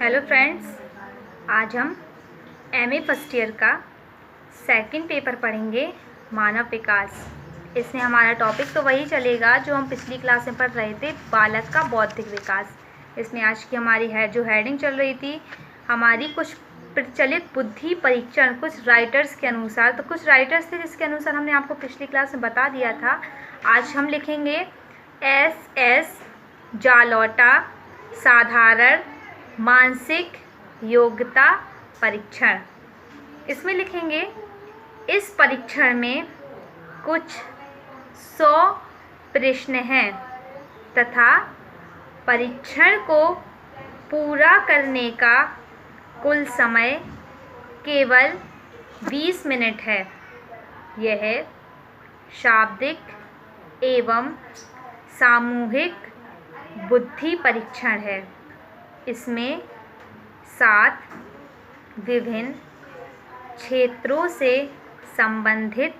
Hello friends, आज हम MA first year का सेकंड पेपर पढ़ेंगे, मानव विकास। इसमें हमारा टॉपिक तो वही चलेगा जो हम पिछली क्लास में पढ़ रहे थे, बालक का बौद्धिक विकास। इसमें आज की हमारी जो हेडिंग चल रही थी हमारी, कुछ प्रचलित बुद्धि परीक्षण कुछ राइटर्स के अनुसार। तो कुछ राइटर्स थे जिसके अनुसार हमने आपको पिछली क्लास में बता दिया था। आज हम लिखेंगे एस जालौटा साधारण मानसिक योग्यता परीक्षण। इसमें लिखेंगे इस परीक्षण में कुछ 100 प्रश्न हैं तथा परीक्षण को पूरा करने का कुल समय केवल 20 मिनट है। यह शाब्दिक एवं सामूहिक बुद्धि परीक्षण है। इसमें 7 विभिन्न क्षेत्रों से संबंधित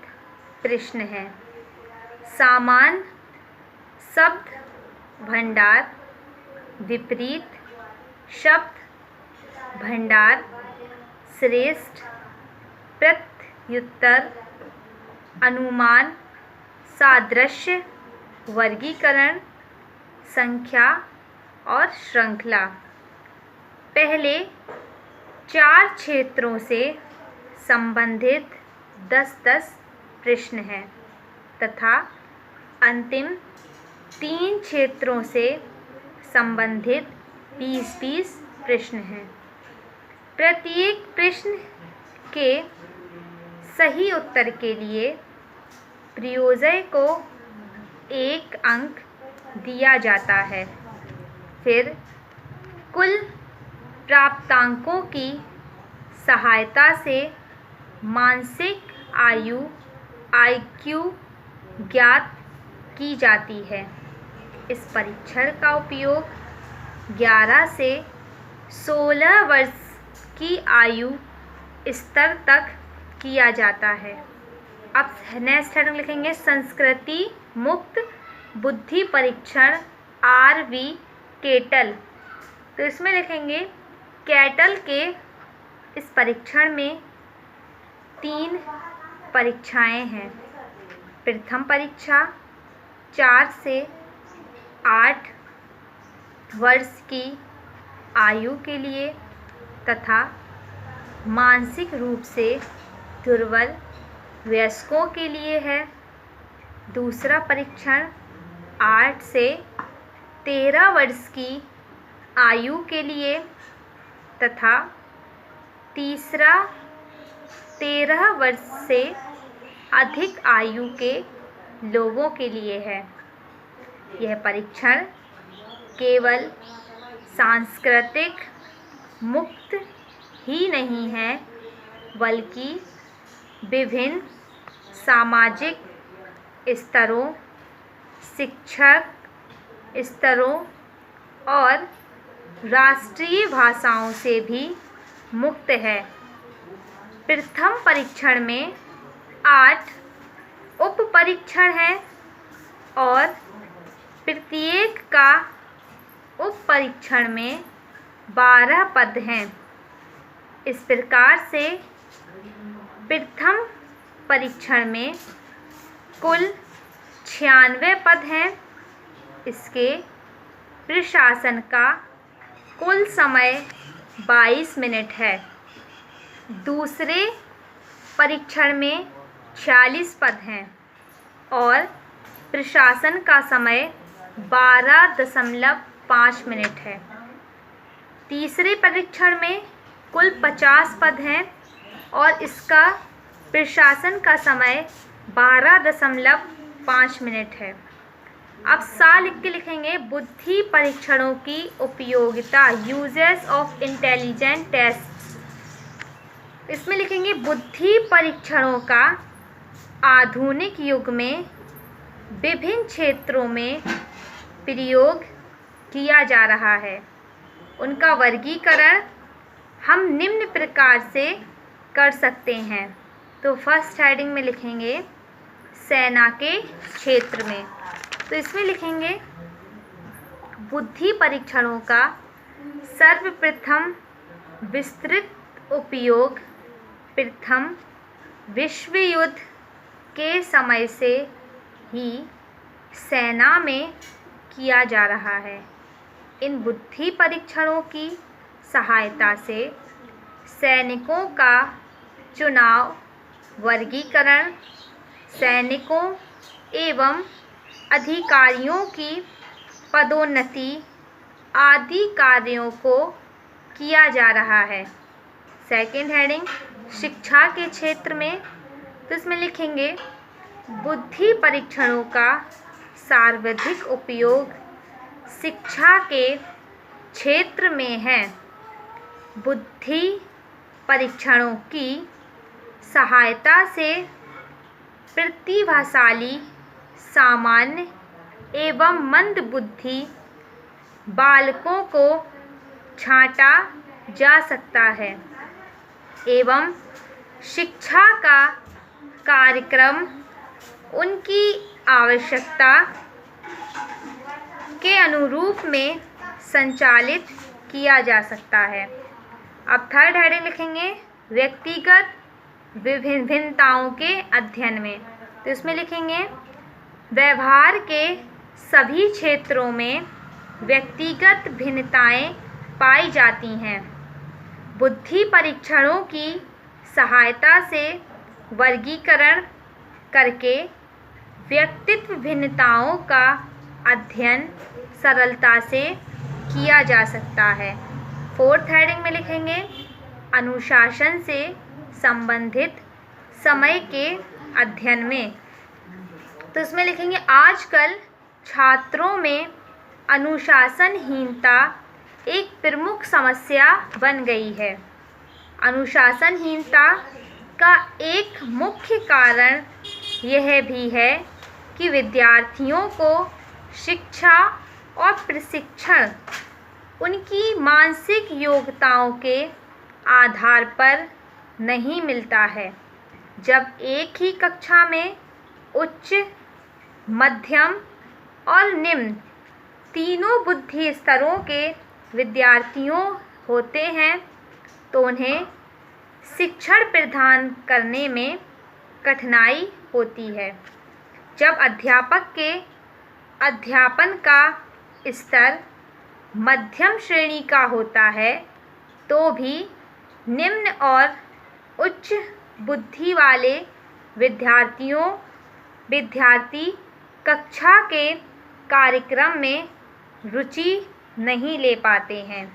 प्रश्न हैं। सामान्य शब्द भंडार, विपरीत शब्द भंडार, श्रेष्ठ प्रत्युत्तर, अनुमान, सादृश्य, वर्गीकरण, संख्या और श्रृंखला। पहले 4 क्षेत्रों से संबंधित 10-10 प्रश्न हैं तथा अंतिम 3 क्षेत्रों से संबंधित 20-20 प्रश्न हैं। प्रत्येक प्रश्न के सही उत्तर के लिए प्रयोजक को 1 अंक दिया जाता है। फिर कुल प्राप्तांकों की सहायता से मानसिक आयु IQ ज्ञात की जाती है। इस परीक्षण का उपयोग 11 से 16 वर्ष की आयु स्तर तक किया जाता है। अब नेक्स्ट हेडिंग लिखेंगे संस्कृति मुक्त बुद्धि परीक्षण RV केटल। तो इसमें लिखेंगे केटल के इस परीक्षण में 3 परीक्षाएं हैं। प्रथम परीक्षा 4 से 8 वर्ष की आयु के लिए तथा मानसिक रूप से दुर्बल वयस्कों के लिए है। दूसरा परीक्षण 8 से 13 वर्ष की आयु के लिए तथा तीसरा 13 वर्ष से अधिक आयु के लोगों के लिए है। यह परीक्षण केवल सांस्कृतिक मुक्त ही नहीं है बल्कि विभिन्न सामाजिक स्तरों, शिक्षक स्तरों और राष्ट्रीय भाषाओं से भी मुक्त है। प्रथम परीक्षण में 8 उप परीक्षण हैं और प्रत्येक का उप परीक्षण में 12 पद हैं। इस प्रकार से प्रथम परीक्षण में कुल 96 पद हैं। इसके प्रशासन का कुल समय 22 मिनट है। दूसरे परीक्षण में 46 पद हैं और प्रशासन का समय 12.5 मिनट है। तीसरे परीक्षण में कुल 50 पद हैं और इसका प्रशासन का समय 12.5 मिनट है। अब लिख के लिखेंगे बुद्धि परीक्षणों की उपयोगिता, यूजेस ऑफ इंटेलिजेंट टेस्ट। इसमें लिखेंगे बुद्धि परीक्षणों का आधुनिक युग में विभिन्न क्षेत्रों में प्रयोग किया जा रहा है। उनका वर्गीकरण हम निम्न प्रकार से कर सकते हैं। तो फर्स्ट हेडिंग में लिखेंगे सेना के क्षेत्र में। तो इसमें लिखेंगे बुद्धि परीक्षणों का सर्वप्रथम विस्तृत उपयोग प्रथम विश्व युद्ध के समय से ही सेना में किया जा रहा है। इन बुद्धि परीक्षणों की सहायता से सैनिकों का चुनाव, वर्गीकरण, सैनिकों एवं अधिकारियों की पदोन्नति आदि कार्यों को किया जा रहा है। सेकंड हेडिंग शिक्षा के क्षेत्र में, तो इसमें लिखेंगे बुद्धि परीक्षणों का सर्वाधिक उपयोग शिक्षा के क्षेत्र में है। बुद्धि परीक्षणों की सहायता से प्रतिभाशाली, सामान्य एवं मंदबुद्धि बालकों को छांटा जा सकता है एवं शिक्षा का कार्यक्रम उनकी आवश्यकता के अनुरूप में संचालित किया जा सकता है। अब थर्ड हेडिंग लिखेंगे व्यक्तिगत विभिन्नताओं के अध्ययन में, तो इसमें लिखेंगे व्यवहार के सभी क्षेत्रों में व्यक्तिगत भिन्नताएं पाई जाती हैं। बुद्धि परीक्षणों की सहायता से वर्गीकरण करके व्यक्तित्व भिन्नताओं का अध्ययन सरलता से किया जा सकता है। फोर्थ हेडिंग में लिखेंगे अनुशासन से संबंधित समय के अध्ययन में, तो इसमें लिखेंगे आजकल छात्रों में अनुशासनहीनता एक प्रमुख समस्या बन गई है। अनुशासनहीनता का एक मुख्य कारण यह भी है कि विद्यार्थियों को शिक्षा और प्रशिक्षण उनकी मानसिक योग्यताओं के आधार पर नहीं मिलता है। जब एक ही कक्षा में उच्च, मध्यम और निम्न तीनों बुद्धि स्तरों के विद्यार्थियों होते हैं तो उन्हें शिक्षण प्रदान करने में कठिनाई होती है। जब अध्यापक के अध्यापन का स्तर मध्यम श्रेणी का होता है तो भी निम्न और उच्च बुद्धि वाले विद्यार्थी कक्षा के कार्यक्रम में रुचि नहीं ले पाते हैं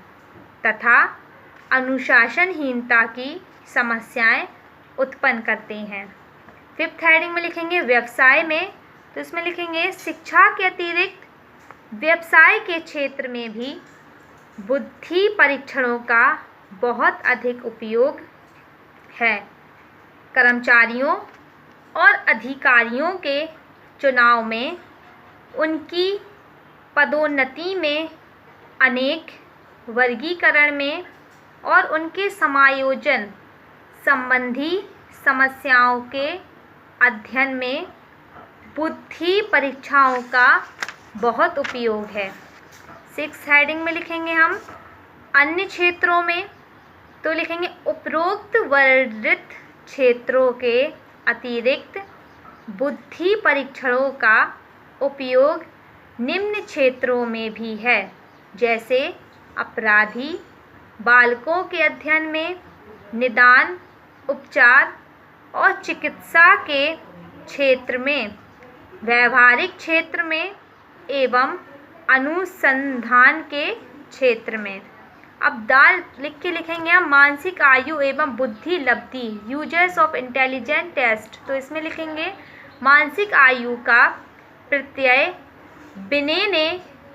तथा अनुशासनहीनता की समस्याएं उत्पन्न करते हैं। फिफ्थ हेडिंग में लिखेंगे व्यवसाय में, तो इसमें लिखेंगे शिक्षा के अतिरिक्त व्यवसाय के क्षेत्र में भी बुद्धि परीक्षणों का बहुत अधिक उपयोग है। कर्मचारियों और अधिकारियों के चुनाव में, उनकी पदोन्नति में, अनेक वर्गीकरण में और उनके समायोजन संबंधी समस्याओं के अध्ययन में बुद्धि परीक्षाओं का बहुत उपयोग है। सिक्स हेडिंग में लिखेंगे हम अन्य क्षेत्रों में, तो लिखेंगे उपरोक्त वर्णित क्षेत्रों के अतिरिक्त बुद्धि परीक्षणों का उपयोग निम्न क्षेत्रों में भी है, जैसे अपराधी बालकों के अध्ययन में, निदान, उपचार और चिकित्सा के क्षेत्र में, व्यावहारिक क्षेत्र में एवं अनुसंधान के क्षेत्र में। अब दाल लिख के लिखेंगे हम मानसिक आयु एवं बुद्धि लब्धि, यूजर्स ऑफ इंटेलिजेंट टेस्ट, तो इसमें लिखेंगे मानसिक आयु का प्रत्यय बिने ने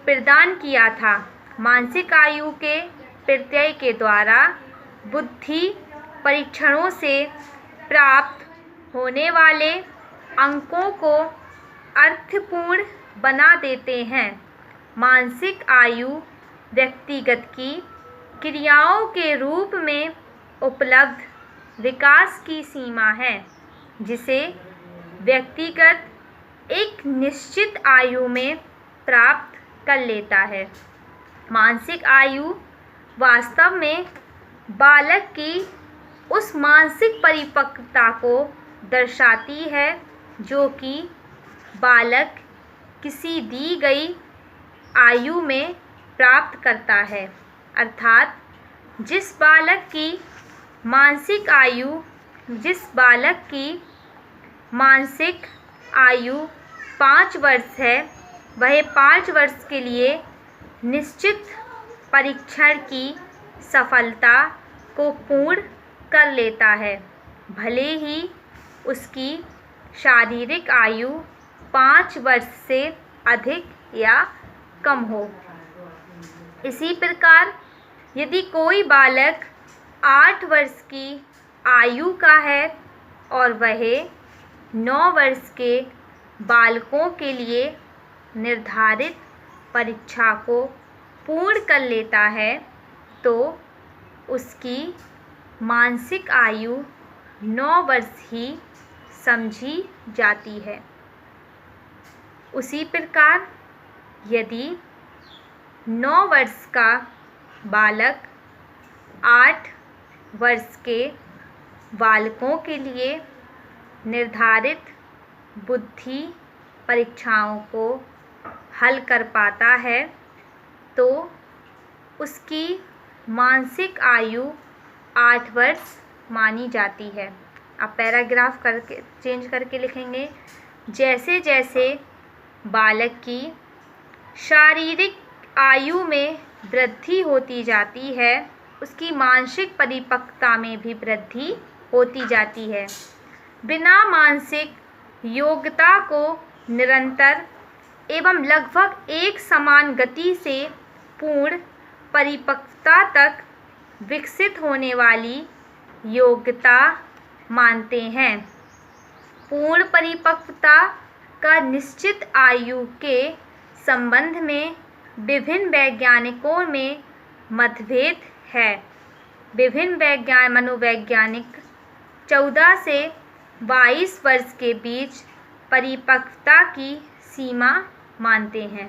प्रदान किया था। मानसिक आयु के प्रत्यय के द्वारा बुद्धि परीक्षणों से प्राप्त होने वाले अंकों को अर्थपूर्ण बना देते हैं। मानसिक आयु व्यक्तिगत की क्रियाओं के रूप में उपलब्ध विकास की सीमा है, जिसे व्यक्तिगत एक निश्चित आयु में प्राप्त कर लेता है। मानसिक आयु वास्तव में बालक की उस मानसिक परिपक्वता को दर्शाती है जो कि बालक किसी दी गई आयु में प्राप्त करता है। अर्थात जिस बालक की मानसिक आयु 5 वर्ष है, वह 5 वर्ष के लिए निश्चित परीक्षण की सफलता को पूर्ण कर लेता है, भले ही उसकी शारीरिक आयु 5 वर्ष से अधिक या कम हो। इसी प्रकार यदि कोई बालक 8 वर्ष की आयु का है और वह 9 वर्ष के बालकों के लिए निर्धारित परीक्षा को पूर्ण कर लेता है, तो उसकी मानसिक आयु 9 वर्ष ही समझी जाती है। उसी प्रकार यदि 9 वर्ष का बालक 8 वर्ष के बालकों के लिए निर्धारित बुद्धि परीक्षाओं को हल कर पाता है, तो उसकी मानसिक आयु 8 वर्ष मानी जाती है। अब पैराग्राफ करके चेंज करके लिखेंगे। जैसे जैसे बालक की शारीरिक आयु में वृद्धि होती जाती है, उसकी मानसिक परिपक्वता में भी वृद्धि होती जाती है। बिना मानसिक योग्यता को निरंतर एवं लगभग एक समान गति से पूर्ण परिपक्वता तक विकसित होने वाली योग्यता मानते हैं। पूर्ण परिपक्वता का निश्चित आयु के संबंध में विभिन्न वैज्ञानिकों में मतभेद है। विभिन्न मनोवैज्ञानिक 14 से 22 वर्ष के बीच परिपक्वता की सीमा मानते हैं।